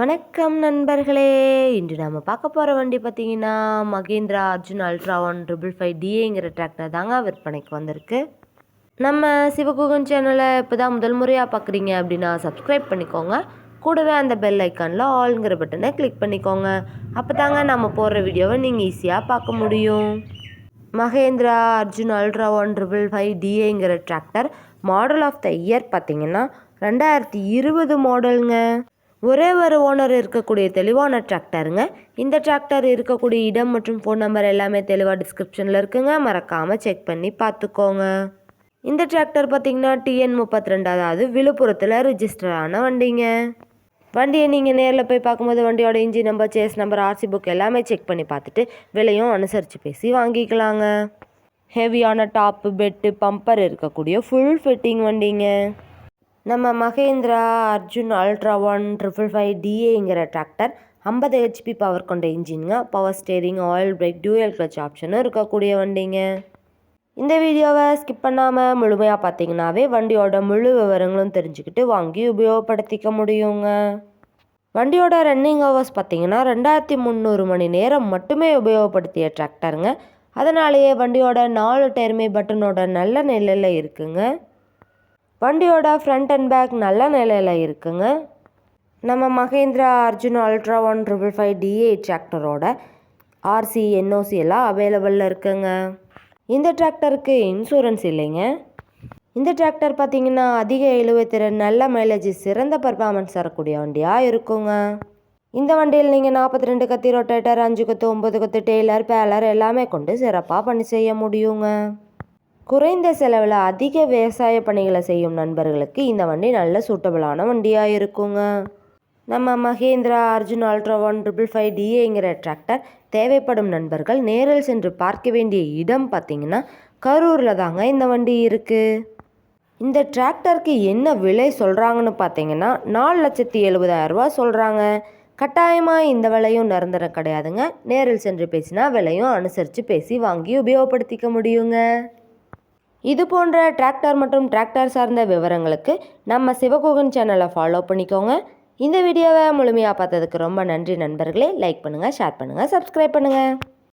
வணக்கம் நண்பர்களே. இன்று நாம் பார்க்க போகிற வண்டி பார்த்தீங்கன்னா மகேந்திரா அர்ஜுன் அல்ட்ரா 155 டிஏங்கிற டிராக்டர் தாங்க விற்பனைக்கு வந்திருக்கு. நம்ம சிவகுகன் சேனலை இப்போ தான் முதல் முறையாக பார்க்குறீங்க அப்படின்னா சப்ஸ்கிரைப் பண்ணிக்கோங்க. கூடவே அந்த பெல் ஐக்கானில் ஆல்ங்கிற பட்டனை கிளிக் பண்ணிக்கோங்க. அப்போ தாங்க நம்ம போடுற வீடியோவை நீங்கள் ஈஸியாக பார்க்க முடியும். மகேந்திரா அர்ஜுன் அல்ட்ரா 155 டிஏங்கிற tractor model of the year பார்த்தீங்கன்னா 2020 மாடலுங்க. ஒரே ஒரு ஓனர் இருக்கக்கூடிய தெளிவான டிராக்டருங்க. இந்த டிராக்டர் இருக்கக்கூடிய இடம் மற்றும் ஃபோன் நம்பர் எல்லாமே தெளிவாக டிஸ்கிரிப்ஷனில் இருக்குங்க. மறக்காமல் செக் பண்ணி பார்த்துக்கோங்க. இந்த டிராக்டர் பார்த்திங்கன்னா TN 32, அதாவது விழுப்புரத்தில் ரிஜிஸ்டர் ஆன வண்டிங்க. வண்டியை நீங்கள் நேரில் போய் பார்க்கும்போது வண்டியோட engine number, chassis number, RC book எல்லாமே செக் பண்ணி பார்த்துட்டு விலையும் அனுசரித்து பேசி வாங்கிக்கலாங்க. ஹெவியான டாப்பு, பெட்டு, பம்பர் இருக்கக்கூடிய ஃபுல் ஃபிட்டிங் வண்டிங்க. நம்ம மகேந்திரா அர்ஜுன் அல்ட்ரா 155 டிஏங்கிற டிராக்டர் 50 HP பவர் கொண்ட இன்ஜின்ங்க. Power steering, oil brake, dual clutch ஆப்ஷனும் இருக்கக்கூடிய வண்டிங்க. இந்த வீடியோவை ஸ்கிப் பண்ணாமல் முழுமையாக பார்த்தீங்கன்னாவே வண்டியோட முழு விவரங்களும் தெரிஞ்சுக்கிட்டு வாங்கி உபயோகப்படுத்திக்க முடியுங்க. வண்டியோட ரன்னிங் ஹவர்ஸ் பார்த்தீங்கன்னா 2300 மணி நேரம் மட்டுமே உபயோகப்படுத்திய டிராக்டருங்க. அதனாலேயே வண்டியோட 4 டயருமே பட்டனோட நல்ல நிலையில் இருக்குங்க. வண்டியோட ஃப்ரண்ட் அண்ட் பேக் நல்ல நிலையில் இருக்குங்க. நம்ம மகேந்திரா அர்ஜுன் அல்ட்ரா 155 டிஏ டிராக்டரோட RC, NOC எல்லாம் அவைலபிளில் இருக்குங்க. இந்த டிராக்டருக்கு இன்சூரன்ஸ் இல்லைங்க. இந்த டிராக்டர் பார்த்திங்கன்னா அதிக இழுவைத்திறன், நல்ல மைலேஜ், சிறந்த பர்ஃபார்மன்ஸ் தரக்கூடிய வண்டியாக இருக்குங்க. இந்த வண்டியில் நீங்கள் 42 கத்தி ரொட்டேட்டர், 5 கத்து, 9 கத்து, டெய்லர், பேலர் எல்லாமே கொண்டு சிறப்பாக பணி செய்ய முடியுங்க. குறைந்த செலவில் அதிக விவசாய பணிகளை செய்யும் நண்பர்களுக்கு இந்த வண்டி நல்ல சூட்டபிளான வண்டியாக இருக்குங்க. நம்ம மகேந்திரா அர்ஜுன் அல்ட்ரா 155 டிஏங்கிற டிராக்டர் தேவைப்படும் நண்பர்கள் நேரில் சென்று பார்க்க வேண்டிய இடம் பார்த்திங்கன்னா கரூரில் தாங்க இந்த வண்டி இருக்குது. இந்த டிராக்டருக்கு என்ன விலை சொல்கிறாங்கன்னு பார்த்தீங்கன்னா 4,70,000 ரூபா சொல்கிறாங்க. கட்டாயமாக இந்த விலையும் நிரந்தரம் கிடையாதுங்க. நேரில் சென்று பேசினா விலையும் அனுசரித்து பேசி வாங்கி உபயோகப்படுத்திக்க முடியுங்க. இது போன்ற டிராக்டர் மற்றும் டிராக்டர் சார்ந்த விவரங்களுக்கு நம்ம சிவகுகன் சேனலை ஃபாலோ பண்ணிக்கோங்க. இந்த வீடியோவை முழுமையாக பார்த்ததுக்கு ரொம்ப நன்றி நண்பர்களே. லைக் பண்ணுங்கள், ஷேர் பண்ணுங்கள், சப்ஸ்கிரைப் பண்ணுங்கள்.